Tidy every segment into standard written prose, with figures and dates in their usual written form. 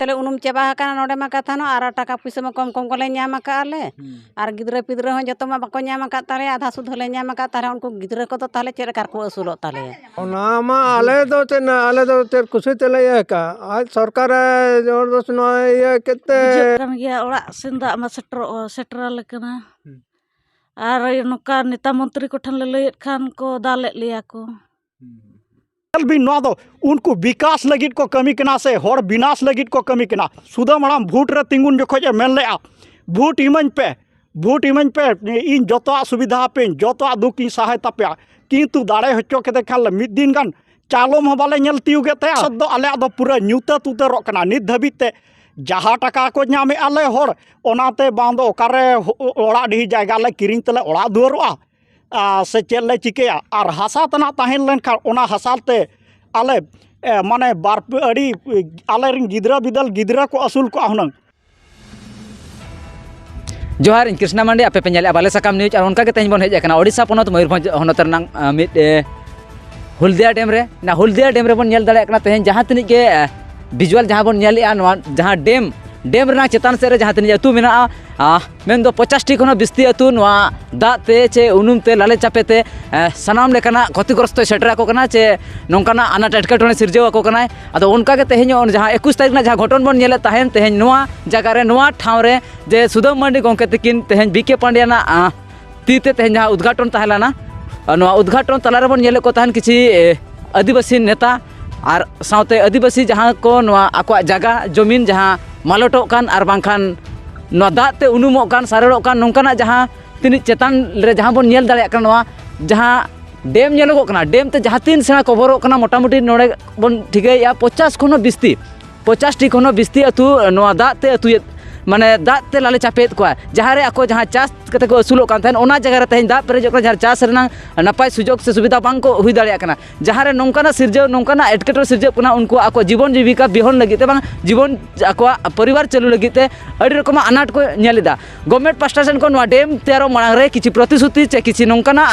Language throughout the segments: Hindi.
तले उनुम चाबा हाकाना नोडे मा कथा नो आर टाका पैसा मा कम कम कोले ᱧᱟᱢ आकाले आर गिद्रा पिद्रा हो जतो मा बाको ᱧᱟᱢ आका ताले आधा सुध होले ᱧᱟᱢ आका ताले उनको गिद्रा को तो ताले चेर कार को असुलो ताले ओना मा आले दो ते कुछ तले का आज सरकार जबरदस्त न ये केते kan gया ओड़ा सिंदा मा सेटर लेकना आर नोका नेता मंत्री को ठन लैत खान को दाले लिया को भी नवा दो उनको विकास लगित को कमी कना से हर विनाश लगित को कमी कना सुदा मराम भूट रे तिंगुन जोखोज मेन ले भूट इमन पे इन जतो सुविधा पे जतो दुख इन सहायता पे किंतु दाड़े हचो के खाल मिद दिन गान चालोम हो बाले नेल तियुगे ते सद आले दो पूरा न्यूता तुतर कना नित धाबित ते जहाँ टाका को नामे आले हर ओनाते बांध ओकारे ओड़ा डी जायगा ले किरिंग तले ओड़ा दुआरोआ से चेल ले चिकेया और हासा तना ताहेन लेनखान ओना हासाते आले माने बार अड़ी आले रिन गिद्रा बिदल गिद्रा को असूल को हुनंग जोहार इन कृष्णा मांडी आपे पेंजले बाले साकाम न्यूज और उनका के तेज बन हेज एकना ओडिशा पोनत मयूरभंज होनत रनांग मिड हुलदिया डेम रे ना हुलदिया डेम रे बन नेल दाड़े एकना तेज जहां तनिक के विजुअल जहां बन नेलिया नवा जहां डेम रना चेतान से जहां तनिक अतु मेना मेन दो 50 टी खनो बिस्ती अतु नवा दाते चे उनुम ते लाले चापेते सनाम लेकना क्षतिग्रस्त सेटरा को कना चे नोंकाना अनाट एटकेटोने सिरजेवा को कना अदो उनका के तेज जहां 21 तारीख ना जहां घटन बन नेले ताहेन तेज नवा जगह रे नवा ठाव रे जे सुदम मांडी गोंके तकिन तेज बीके पांड्याना तीते तेज जहां उद्घाटन ताहेलाना नवा उद्घाटन तलारे बन नेले को ताहन किछि आदिवासी नेता और साउते आदिवासी जहां को नवा आको जगह जमीन जहां मालटो कान और बांखान नवा दाते उनुमो कान सारेड़ो कान नोंकाना जहां तिनि चेतान रे जहां बन नेल दाड़े कान नवा जहां डेम नेलोगो काना डेम ते जहां तीन सेना कभरो काना मोटामुटी नोडे बन ठिगैया 50 खनो बिस्ती 50 टी खनो बिस्ती अतु नवा दाते अतु माने दाते लाले चापेत को जहां रे आको जहां चास कते को असुलो कान थान ओना जगह रे तेज दा पेरेजो को जहां चास रेना नपाय सुजोग से सुविधा बांग को हुई दाड़े काना जहां रे नोंकाना सिरजो नोंकाना एटकेटो सिरजो कना उनको आको जीवन जीविका बिहोन लगिते बांग जीवन आको परिवार चलु लगिते अडी रकम अनाट को नेलिदा गवर्नमेंट पास्टासन को नवा डेम तेरो मांग रे किछि प्रतिश्रुति चे किछि नोंकाना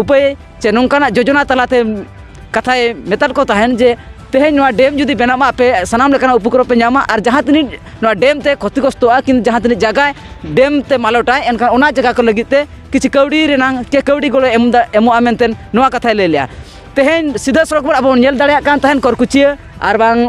उपाय चे नोंकाना योजना तलाते कथाय मेताल को ताहेन जे तेज डेम जुदी बनामा पे सनाम लेकाना उपकार पे नामा और जहाँ तनी डेम ते क्षतिग्रस्तोआ कि जहाँ तनी जगह डेम ते मालोटा एनखान ओना जगह को लगिते किछि कौड़ी रेनांग के कौड़ी गोले एमोआ मेनतेन नोआ कथाय ले लिया तेज सीधा सड़क पर अब नेल दाड़े कान ताहेन करकुचिया और बांग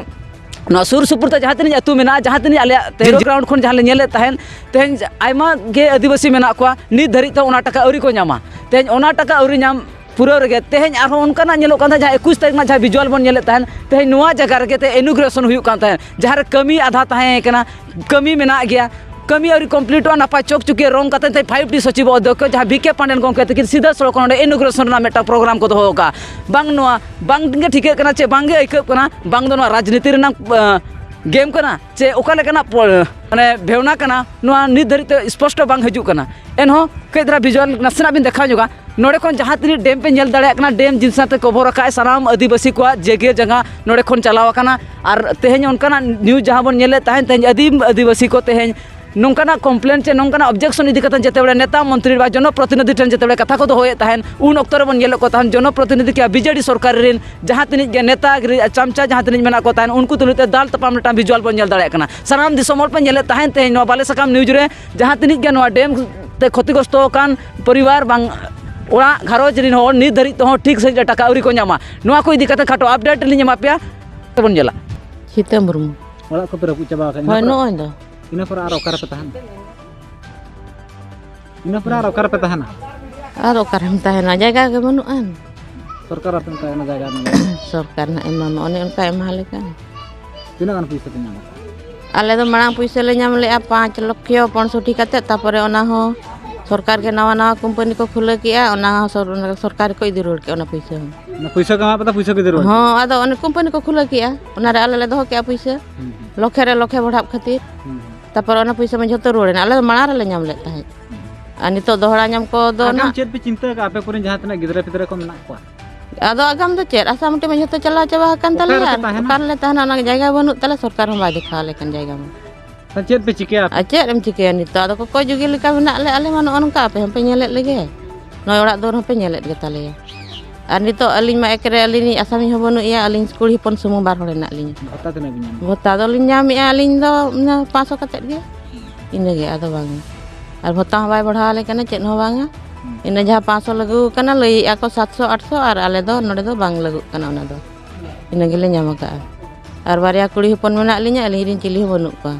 ना सुर सुपुर ते जहाँ तनी अतु मेना जहाँ तनी आले तेरो ग्राउंड खन जहाँ ले नेले ताहेन तेज आयमा गे आदिवासी मेना को नित धरि तो ओना टाका औरी को नामा तेज ओना टाका औरी नाम पूरा रगे तेज और उनका जहाँ 21 तारीख में जहाँ विजुअल बन नेले ताहेन तेज नवा जगह रगे ते इनॉग्रेशन हुई कान ताहेन जहाँ रे कमी आधा ताहें कना कमी मेना गया कमी और कम्प्लीट नापाय चौक चुके रोंग काते ते 5टी सचिव अध्यक्ष जहाँ बीके पांडेन गोंके तकिन सीधा सड़क नोडे इनॉग्रेशन ना मेटा प्रोग्राम को दोहो का बांग नवा बांग गे ठीके कना चे बांगे ऐक कना बांग दो राजनीति रेना गेम कना चे ओका लेकना माने भेवना कना नवा नित धरि ते स्पष्ट बांग हजू कना एनहो केद्रा विजुअल नसना बिन देखा जोगा नोडे खन जहाँ तीन डेम पे नेल दाड़े कना डेम जिनसाते कवर रखा सानाम आदिवासी को जगह जगह नोडे खन चलाव कना और तेज उनका न्यूज जहाँ बन नेले ताहेन तेज आदिवासी को तेज नौकाना कम्प्लेन चे नौकाना ऑब्जेक्शन इदी कतन जते बड़े नेता मंत्री बा जनप्रतिनिधि ठन जते बड़े कथा को होए ताहेन उन अक्तर बन नेले को ताहेन जनप्रतिनिधि के बीजेडी सरकार रेन जहाँ तीन गे नेता चमचा जहाँ तीन मेना को ताहेन उनको तुलते दाल तपाम नेटा विजुअल बन नेल दाड़े कना सानाम दिसमर पे नेले ताहेन तेज नो बाले सकाम न्यूज रे जहाँ तीन गे नो डेम ते क्षतिग्रस्त कान परिवार बांग ओड़ा घारोज रिन हो नित धरि तो ठीक से टाका औरी को नामा नोआ को इदी कते खाटो अपडेट लिन एमा पेया तबन नेला सीता मुर्मू ओड़ा को पेरा पुचा बा होय नोय दो ina पर आर ओकर पे तहन ina पर आर ओकर पे तहन आर ओकर हम तहना जगह के बनु आन सरकार अपन का ना जगह में सरकार ना एमा ओने उनका एमा लेका तीना गान पैसा पे नाम आले दो मांग पैसा ले नाम ले 5 लाख 65 कते तापरे ओना हो सरकार के नवा नवा कंपनी को खुले किया ओना सरकार को इदी रोड के ओना पैसा ना पैसा कमा पता पैसा के दे रोड हां आदो ओने कंपनी को खुले किया ओना रे आले ले दो के पैसा लखे रे लखे बढ़ाब खातिर तापर ओना पैसा में जतो रोड आले माणा रे ले नाम लेता है अनि तो दोहरा नाम को दो ना चेत पे चिंता का आपे कोन जहां तना गिदरा पिदरा को मेना को आदो आगाम दो चेत आसा मटे में जतो चला चबा कान तले कर ले तहना ना जगह बनु तले सरकार हम दिखा लेकन जगह में चेत पे चिके चेत एम चिके नितो आदो को कोई जुगी लेका मेना ले आले मान ओनका पे हम पे नेले लगे नय ओड़ा दो हम पे नेले गे ताले Ar nito aling ma ekere aling asami ho banu iya aling kuli hipon sumung bar hore nak linya. Bhata tinaga bin nyam? Bhota do liñ nyam iya aling do 500 katet ge. Ina ge ado bang. Ar bhota hon bai badha ale kana chet ho bang. Ina jaha 500 lagu kana lei ako 700 800 ar ale do node do bang lagu kana ona do. Ina ge le nyam ka. Ar baria kuli hipon menak linya aling rin cili ho banu ka.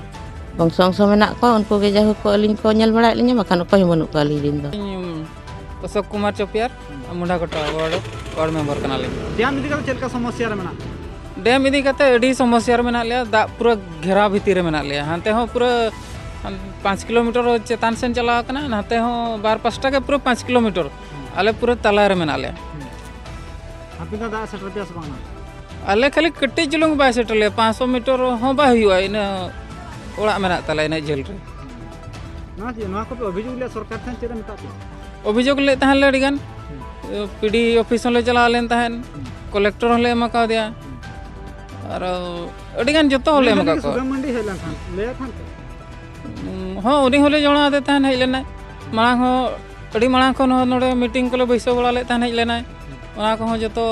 Bangsa-bangsa menak ko unku ge jahu ko aling ko nyel bada linya makan ko ho banu ka aling rin do. Ashok Kumar Chaupiyar Munda कोटा वार्ड मेंबर कना ले डैम इदी कते चेलका समस्या रे मेना? डैम इदी कते अडी समस्या रे मेना ले दा पूरा घेरा भीतर रे मेना ले हांते हो पूरा 5 किलोमीटर चेतान सेन चला कना नाते हो बार पास्टा के पूरा 5 किलोमीटर आले पूरा तला रे मेना ले हापी दा सेटर पियास बाना आले खाली कट्टी जुलुंग बाय सेटल ले 500 मीटर हो बा हुआ इन ओड़ा मेना तला इन जेल रे ना जी नवा को अभियोग ले सरकार थान चेरा मेता के अभियोग ले तहन ले अडिगान पीडी ऑफिस ले चला लेन तहन कलेक्टर ले एमा का दिया और अडिगान जतो ले एमा का सुगम मंडी हेलन थान ले थान हाँ उनी होले जणा दे तहन हेज लेना मांग हो अडी मांग खन नोडे मीटिंग कोले बैसो बड़ा ले तहन हेज लेना ओना को हो जतो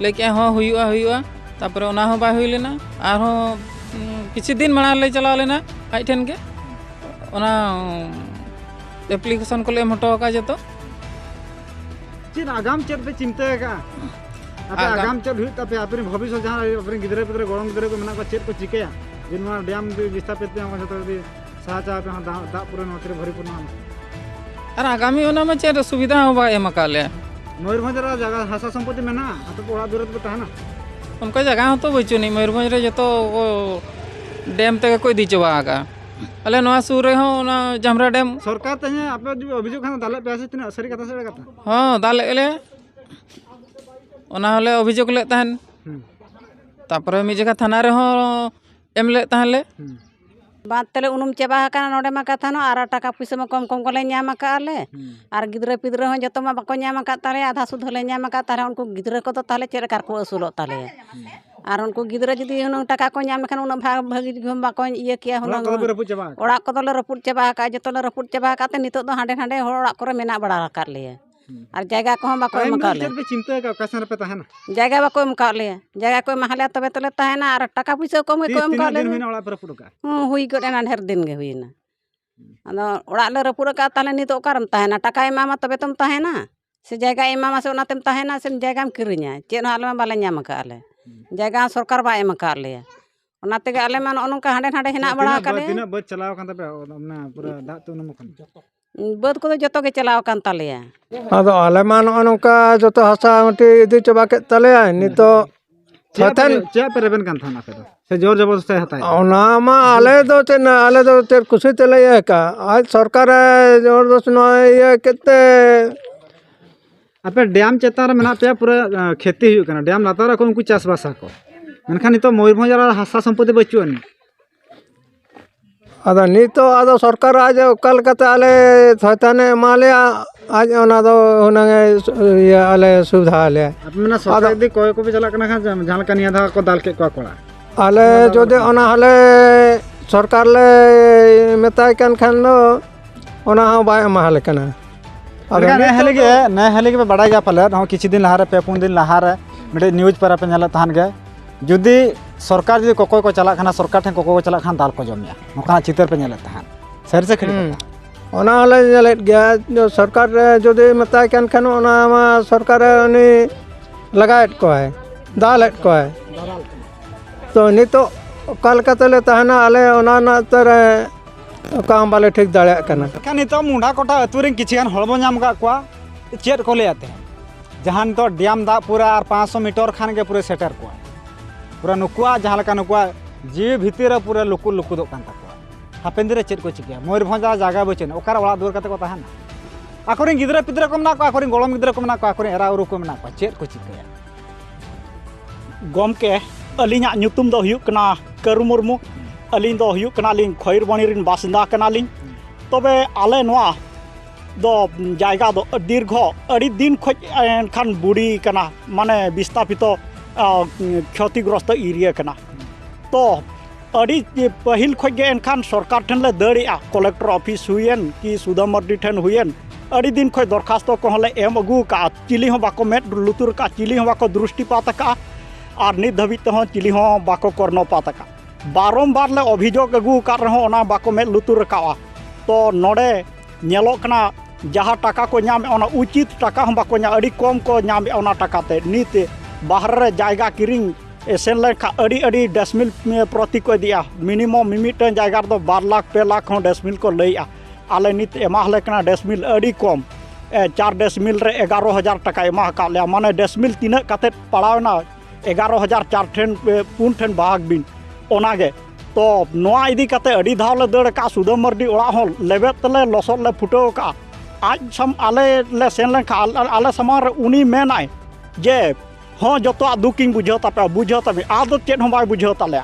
लेके हो हुआ तापर ओना हो बा हुई लेना आर हो किछि दिन मांग ले चला लेना आई ठन के ओना एप्लीकेशन को ले हटो का जतो चिन आगाम चेत पे चिंता का आपे आगाम चेत हुई तपे आपरे भविष्य जहां आपरे गिदरे पिदरे गरम गिदरे को मेना को चेत को चिकेया जिनमा डैम विस्थापित पे हम जतो दी साचा पे दा पूरे नोतरे भरीपूर्ण और आगामी ओना में चेत सुविधा हो बा एमा का ले मयूरभंज रा जगह हासा संपत्ति मेना तो पोड़ा दूर पे तहना उनका जगह हो तो बचो नहीं मयूरभंज रे जतो डैम तक कोई दी चबा का अले नवा सुर रे हो ना जामरा डैम सरकार तहे आपे अभियोग खान दाले पैसे तिना सरी कथा से कथा हाँ दाले ले ओना होले अभियोग ले तहन तापर मी जगह थाना रे हो एम ले तहन ले बात तेले उनुम चाबा हकाना नोडे मा कथा नो आर टाका पैसा में कम को ले ᱧᱟᱢ का आले आर गिदरे पिदरे हो जतो मा बाको ᱧᱟᱢ का ताले आधा सुध ले ᱧᱟᱢ का ताले उनको गिदरे को तो ताले चेर कार को असुलो ताले आर उनको गिदरे जदी हुन टाका को ᱧᱟᱢ खान उन भागी घम बाको ये किया हुन ओड़ा को ले रपुट चाबा का जतो ले रपुट चाबा का ते नितो दो हांडे हांडे ओड़ा करे मेना बड़ा का ले आर जायगा को हम बाको एम का ले पे चिंता का कासन पे तहना जायगा बाको एम का ले जायगा को महले तबे तले तहना आर टाका पैसा कम को एम का ले दिन हुइना ओड़ा पे रपुट का हुई गडेना ढेर दिन गे हुईना अदो ओड़ा ले रपुर का ताले नितो करम तहना टाका एमामा तबे तुम तहना से जायगा एमामा से ओनातेम तहना से जायगाम किरिnya चेन आले में बाले ᱧᱟᱢ का आले जायगा सरकार बा एम का ले ओनाते गे आले मान ओनका हांडे हांडे हिना बड़ा का ले तिना बच चलाव कान तबे ना पूरा दा तो नम खान बद को जतो के चलाव कान तालेया ᱟᱫᱚ ᱟᱞᱮ ᱢᱟ ᱱᱚᱝᱠᱟ ᱡᱚᱛᱚ ᱦᱟᱥᱟ ᱢᱟᱴᱤ ᱤᱫᱤ ᱪᱟᱵᱟ ᱠᱮᱫ ᱛᱟᱞᱮᱭᱟ ᱱᱤᱛᱚᱜ ᱪᱮᱫ ᱯᱮ ᱨᱮᱵᱮᱱ ᱠᱟᱱ ᱛᱟᱦᱮᱱᱟ ᱟᱯᱮ ᱫᱚ ᱥᱮ ᱡᱳᱨ ᱡᱚᱵᱚᱨᱫᱚᱥᱛᱤ ᱦᱟᱛᱟᱭ ᱚᱱᱟ ᱢᱟ ᱟᱞᱮ ᱫᱚ ᱪᱮᱫ ᱠᱩᱥᱤ ᱛᱮᱞᱮ ᱤᱭᱟᱹ ᱠᱟᱜᱼᱟ ᱟᱡ ᱥᱚᱨᱠᱟᱨᱮ ᱡᱚᱵᱚᱨᱫᱚᱥᱛᱤ ᱱᱚᱣᱟ ᱤᱭᱟᱹ ᱠᱮᱫᱛᱮ ᱟᱯᱮ ᱰᱮᱢ ᱪᱮᱛᱟᱱ ᱨᱮ ᱢᱮᱱᱟᱜ ᱯᱮᱭᱟ ᱯᱩᱨᱟᱹ ᱠᱷᱮᱛᱤ ᱦᱩᱭᱩᱜ ᱠᱟᱱᱟ ᱰᱮᱢ ᱞᱟᱛᱟᱨ ᱨᱮ ᱩᱱᱠᱩ ᱪᱟᱥᱵᱟᱥᱟ ᱠᱚ ᱢᱮᱱᱠᱷᱟᱱ ᱱᱤᱛᱚᱜ ᱢᱚᱭᱩᱨᱵᱷᱚᱸᱡᱽ ᱨᱮ ᱦᱟᱥᱟ ᱥᱚᱢᱯᱚᱛति ᱵᱟᱹᱪᱩᱜ ᱟᱹᱱᱤᱡ ᱟᱫᱚ ᱱᱤᱛᱚᱜ ᱟᱫᱚ ᱥᱚᱨᱠᱟᱨ ᱟᱡ ᱚᱠᱟ ᱞᱮᱠᱟᱛᱮ ᱟᱞᱮ ᱥᱚᱭᱛᱟᱱᱮ ᱮᱢᱟ ᱞᱮᱭᱟ ᱟᱡ ᱚᱱᱟ ᱫᱚ ᱦᱩᱱᱟᱹᱝ ᱤᱭᱟᱹ ᱟᱞᱮ ᱥᱩᱵᱤᱫᱷᱟ ᱟᱞᱮᱭᱟ ᱟᱯᱮ ᱢᱮᱱᱟ ᱥᱚᱨᱠᱟর ᱡᱩᱫᱤ ᱠᱚᱭ ᱠᱚ ᱯᱮ ᱪᱟᱞᱟᱜ ᱠᱟᱱᱟ ᱠᱷᱟᱱ ᱡᱟᱦᱟᱸ ᱞᱮᱠᱟ ᱱᱤᱭᱟᱹ ᱫᱷᱟᱣ ᱠᱚ ᱫᱟᱞ ᱠᱮᱫ ᱠᱚᱣᱟ ᱠᱚᱲᱟ ᱟᱞᱮ ᱡᱩᱫᱤ ᱚᱱᱟ ᱦᱚᱞᱮ ᱥᱚᱨᱠᱟᱨ ᱞᱮ ᱢᱮᱛᱟᱭ ᱠᱟᱱ ᱠᱷᱟᱱ ᱫᱚ ᱚᱱᱟ ᱦᱚᱸ ᱵᱟᱭ ᱮᱢᱟᱞᱮ ᱠᱟᱱᱟ ᱱᱮ ᱦᱟᱹᱞᱤ ᱜᱮ ᱵᱟᱰᱟᱭ ᱜᱮᱭᱟ ᱯᱟᱞᱮ ᱦᱚᱸ ᱠᱤᱪᱷᱩ ᱫᱤᱱ ᱞᱟᱦᱟᱨᱮ 2-3 दिन ᱞᱟᱦᱟᱨᱮ ᱢᱤᱫᱴᱮᱡ ᱱᱤᱭᱩᱡ ᱯᱟᱨᱟ ᱯᱮ ᱧᱮᱞᱮᱫ ᱛᱟᱦᱮᱱ ᱜᱮ ᱡᱩᱫᱤ ᱥᱚᱨᱠᱟর ᱡᱩᱫᱤ ᱠᱚᱠᱚᱭ ᱠᱚ ᱪᱟᱞᱟᱜ ᱠᱟᱱᱟ ᱥᱚᱨᱠᱟর ᱴᱷᱮᱱ ᱠᱚᱠᱚᱭ ᱠᱚ ᱪᱟᱞᱟᱜ ᱠᱷᱟᱱ ᱫᱟᱞ ᱠᱚ ᱡᱚᱢᱮᱜᱼᱟ ᱱᱚᱝᱠᱟᱱᱟᱜ ᱪᱤᱛᱟᱹᱨ ᱯᱮ ᱧᱮᱞᱮᱫ ᱛᱟᱦᱮᱱ ᱥᱟᱹᱨᱤ ᱥᱮ ᱠᱷᱟᱹᱞᱤ ᱚᱱᱟ ᱦᱚᱸᱞᱮ ᱧᱮᱞᱮᱫ ᱜᱮᱭᱟ ᱥᱚᱨᱠᱟর ᱡᱩᱫᱤ ᱢᱮᱛᱟᱭ ᱠᱟᱱ ᱠᱷᱟᱱ ᱚᱱᱟ ᱢᱟ ᱥᱚᱨᱠᱟᱨ ᱩᱱᱤ ᱞᱟᱜᱟᱣᱮᱫ ᱠᱚᱣᱟᱭ ᱫᱟᱞᱮᱫ ᱠᱚᱣᱟᱭ ᱛᱚ ᱱᱤᱛᱚᱜ ᱚᱠᱟ ᱞᱮᱠᱟ ᱛᱮᱞᱮ ᱛᱟᱦᱮᱱᱟ ᱟᱞᱮ ᱚᱱᱟ ᱨᱮᱱᱟᱜ ᱛᱮᱨᱮ ᱚᱠᱟ ᱦᱚᱸ ᱵᱟᱞᱮ ᱴᱷᱤᱠ ᱫᱟᱲᱮᱭᱟᱜ ᱠᱟᱱᱟ ᱮᱱᱠᱷᱟᱱ ᱱᱤᱛᱚᱜ ᱢᱩᱸᱰᱟ ᱠᱚᱴᱟ ᱟᱹᱛᱩ ᱨᱮᱱ ᱠᱤᱪᱷᱩ ᱜᱟᱱ ᱦᱚᱲ ᱵᱚᱱ ᱧᱟᱢ ᱟᱠᱟᱫ ᱠᱚᱣᱟ ᱪᱮᱫ ᱠᱚ ᱞᱟᱹᱭᱟ ᱛᱮ ᱡᱟᱦᱟᱸ ᱱᱤᱛᱚᱜ ᱰᱮᱢ ᱫᱟᱜ ᱯᱩᱨᱟᱹ ᱟᱨ 500 ᱢᱤᱴᱟᱨ ᱠᱷᱟᱱ ᱜᱮ ᱯᱩᱨᱟᱹ ᱥᱮᱴᱮᱨ ᱠᱚᱣᱟ पूरा नुकुआ जहाँ लका नुकुआ जीव भितर पूरा लुकुर लुकुदोग कान ताकुआ हापेन दिन रे चेद को चिकिया मयूरभंज जगह बचेन ओकार ओड़ा दुआर कते को तहना आकोरेन गिदरा पिदरा को मना को आकोरेन गोलम गिदरा को मना को आकोरेन एरा उरु को मना को चेद को चिकिया गमके अलिंग ᱧᱩᱛᱩᱢ ᱫᱚ ᱦᱩᱭᱩᱜ ᱠᱟᱱᱟ ᱠᱟᱨᱩ ᱢᱩᱨᱢᱩ अलिंग ᱫᱚ ᱦᱩᱭᱩᱜ ᱠᱟᱱᱟᱞᱤᱧ ᱠᱷᱚᱭᱨᱵᱚᱱᱤ ᱨᱤᱱ ᱵᱟᱥᱤᱱᱫᱟ ᱠᱟᱱᱟᱞᱤᱧ ᱛᱚᱵᱮ ᱟᱞᱮ ᱱᱚᱣᱟ ᱫᱚ ᱡᱟᱭᱜᱟ ᱫᱚ ᱫᱤᱨᱜᱷᱚ ᱟᱹᱰᱤ ᱫᱤᱱ ᱠᱷᱚᱡ ᱮᱱᱠᱷᱟन बुड़ी कना माने विस्थापित क्षतिग्रस्त एरिया कना तो अड़ी पहिल खोज एनखान सरकार ठन ले दड़िया कलेक्टर ऑफिस हुएन कि सुधा मर्डी ठन हुएन अड़ी दिन खो दरखास्त को ले एम अगू का चिली हो बाको मेट लुतुर का चिली हो बाको दृष्टिपात का और नित धाबी तेहो चिली हो बाको कर्णपात का बारंबार ले अभियोग अगू का रहो ओना बाको मेट लुतुर का तो नोडे नेलोक कना जहाँ टाका को नाम ओना उचित टाका हम बाको नाम अड़ी कम को नाम ओना टाका ते नीत बाहर रे जायगा किरिंग सेन लेखा अड़ी अड़ी डेसमिल प्रति को दिया मिनिमम मिमिटन जायगा तो 2 लाख 2 लाख हो डेसमिल को लैया आले नित एमाहले कना डेसमिल अड़ी कम 4 डेसमिल रे 11,000 टाका एमा का ले माने डेसमिल तीना काते पड़ावना 11,000 4 ठेन 4 ठेन भाग बिन ओनागे तो नोआ इदी काते अड़ी धाव ले दड़ का सुदम मर्दी ओड़ा हो लेबेत तले लसोद ले फुटो का आज सम आले ले सेन लेखा आले समार उनी मेनाय जे हाँ जो दुखिंग बुझता पे बुझता भी आदो चेद हम बाय बुझता ले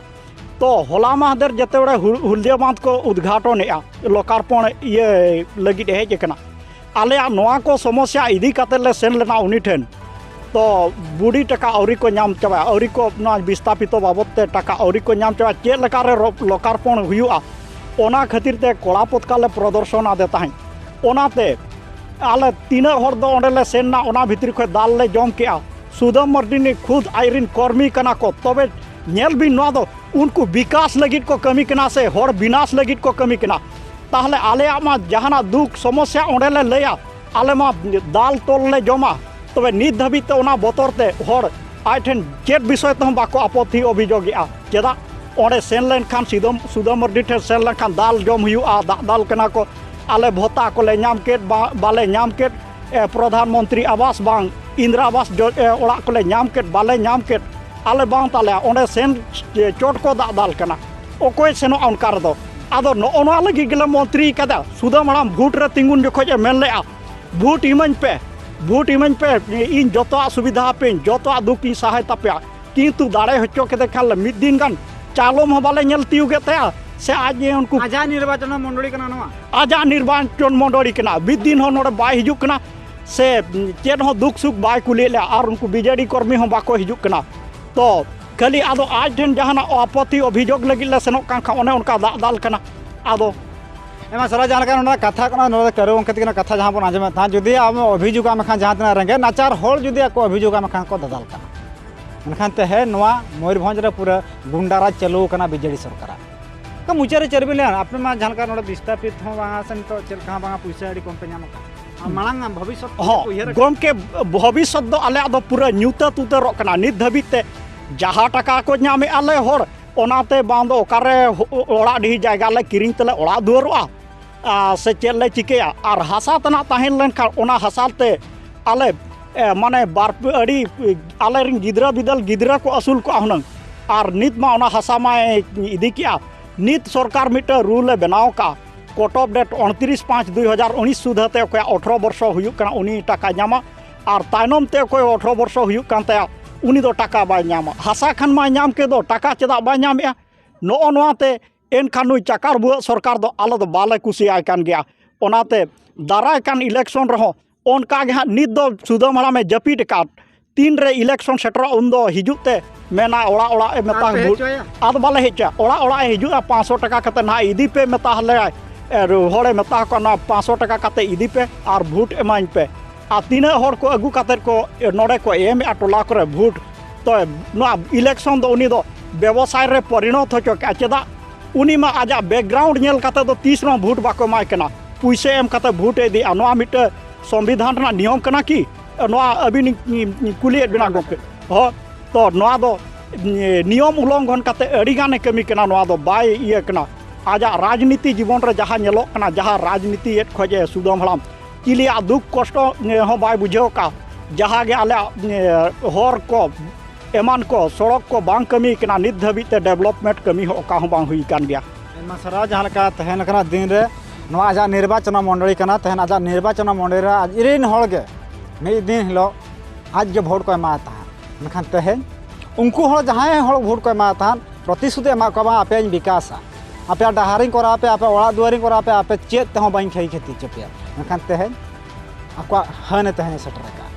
तो होला माहदेर जते बड़े हुलदिया बांध को उद्घाटन लोकार्पण ये लगी हेज कना आले नोआ को समस्या इदी काते ले सेन लेना उनी ठेन तो बुढ़ी टाका औरी को नाम चाबा औरी को विस्थापित बाबद ते टाका औरी को नाम चाबा चेद लेका रे लोकार्पण हुआ ओना खातिर ते कोड़ा पतका ले प्रदर्शन आदे ताहीं ओनाते आले तीना हर दो ओंडे ले सेन ना ओना भितर खो दाल ले जम के सुदम मर्दी ने खुद आयरिन कर्मी कना को तबे नेल भी नोआ दो उनको विकास लगित को कमी कना से हर विनाश लगित को कमी कना ताहले आले मा जहाना दुख समस्या ओंडे ले लेया आले मा दाल तोल ले जमा तबे नित धाबी ते ओना बतर ते हर आठेन चेत विषय ते बाको आपत्ति अभियोगेआ चेदा ओंडे सेन लेन खान सुदम मर्दी ठे सेन लेन खान दाल जम हुआ दाल कना को आले भत्ता को ले नाम के बाले नाम के प्रधानमंत्री आवास बांग इंदिरा आवास ओड़ा को ले नाम के बाले नाम के आले बांग ताले ओंडे सेन चोट को दाल कना ओकोय सेनो अनकार दो आदो नोना लगी गेले मंत्री कदा सुदम हड़ाम भोट रे तिंगुन जखोज मेन लेआ भोट इमाñ पे इन जतो सुविधा पे जतो दुख इन सहायता पे किंतु दाड़े हचो के खाल मिद दिन गान चालम हो बाले नेल तियुगे तया से आज उनको आजा निर्वाचन मंडली कना नोआ आजा निर्वाचन मंडली कना मिद दिन हो नोडे बाय हिजुक कना से चेद हो दुख सुख बाय कुले ले और उनको बीजेडी कर्मी हो बाको हिजुक कना तो खाली आदो आज ठेन जहाना आपत्ति अभियोग लगी ले सेनोक कान खा ओने उनका दाल कना आदो एमा सारा जहां का नोडा कथा कना नोडा करो अंकित कना कथा जहां बन आजमे था जुदी आम अभियोग आम खान जहां तना रंगे नाचार होल जुदी को अभियोग आम खान को दाल कना मनखान ते है नोआ मयूरभंज रे पूरा गुंडाराज चलो कना बीजेडी सरकार का मुचारे चरबिले आपने मा जहां का नोडा विस्थापित हो वहां से तो चल कहां बांगा पैसा अडी कंपनी आम मांग भविष्य हाँ गमके भविष्य दो आले आदो पूरा न्यूता तुते कना नित धाबी ते जहाँ टाका को नामे आले होर ओनाते बांदो ओकारे ओड़ा डी जायगा ले किरिंग तले ओड़ा दुआरोआ से चेद ले चिकेया और हसा तना ताहेन लेनखा ओना हसाते आले माने बार अड़ी आले रिन गिदरा बिदल गिदरा को असूल को हुनंग और नित मा ओना हसा मा इदी किया नित सरकार मिटे रूल बनाव का कोर्ट ऑफ डेट 29/5/2019 सुधते 18 वर्ष हुयुक कना उनी टाका नामा और तायनम ते 18 वर्ष हुयुक कान तया उनी दो टाका बाय नामा हसा खान मा नाम के दो टाका चेदा बाय नामेया नो नोआते एन खान नुई चाकार बुआ सरकार दो आलो दो बाले कुसियाय कान गया ओनाते दाराय कान इलेक्शन रहो ओनका गे नित दो सुदम हड़ा में जपीट का 3 रे इलेक्शन सेटर उन दो हिजुते मेना ओड़ा ओड़ा मेता आद बाले हेचा ओड़ा ओड़ा हिजुआ 500 टाका कते ना इदी पे मेता हले हड़े मेता को ना 500 टाका कते इदी पे और भोट एमाइन पे आ तीना हर को अगू कते को नोडे को एम टोला करे भोट तो ना इलेक्शन दो उनी दो व्यवसाय रे परिणत हो चके चेदा उनी मा आजा बैकग्राउंड नेल कते दो 30 रो भोट बाको माय कना पैसे एम कते भोट एदी नोआ मिटे संविधान रा नियम कना कि नोआ अबिन कुली बिना गोके हो तो नोआ दो नियम उल्लंघन कते अड़ी गाने कमी कना नोआ दो बाय इया कना आजा राजनीति जीवन रे जहाँ नेलो कना जहाँ राजनीति एट खोजे सुदम हड़ाम चिलिया दुख कष्ट हो बाय बुझेव का जहाँ गे आले हर को एमान को सड़क को बांग कमी कना नित धाबी ते डेवलपमेंट कमी हो का बांग हुई कान गया एमा सारा जहां का तहन कना दिन रे नोआ आजा निर्वाचन मंडली कना तहन आजा निर्वाचन मंडली रे आज इरेन हळगे मे दिन हिलो आज जो भोट को एमाता मनखान तहन उनको हळ जहां हळ भोट को एमाता प्रतिश्रुति एमा को बा आपे विकास आपे डहारिंग करा पे आपे ओड़ा दुआरिंग करा पे आपे चेत तह बाइन खई खेती चपे मनखान तहन आपको हन तहन सटरका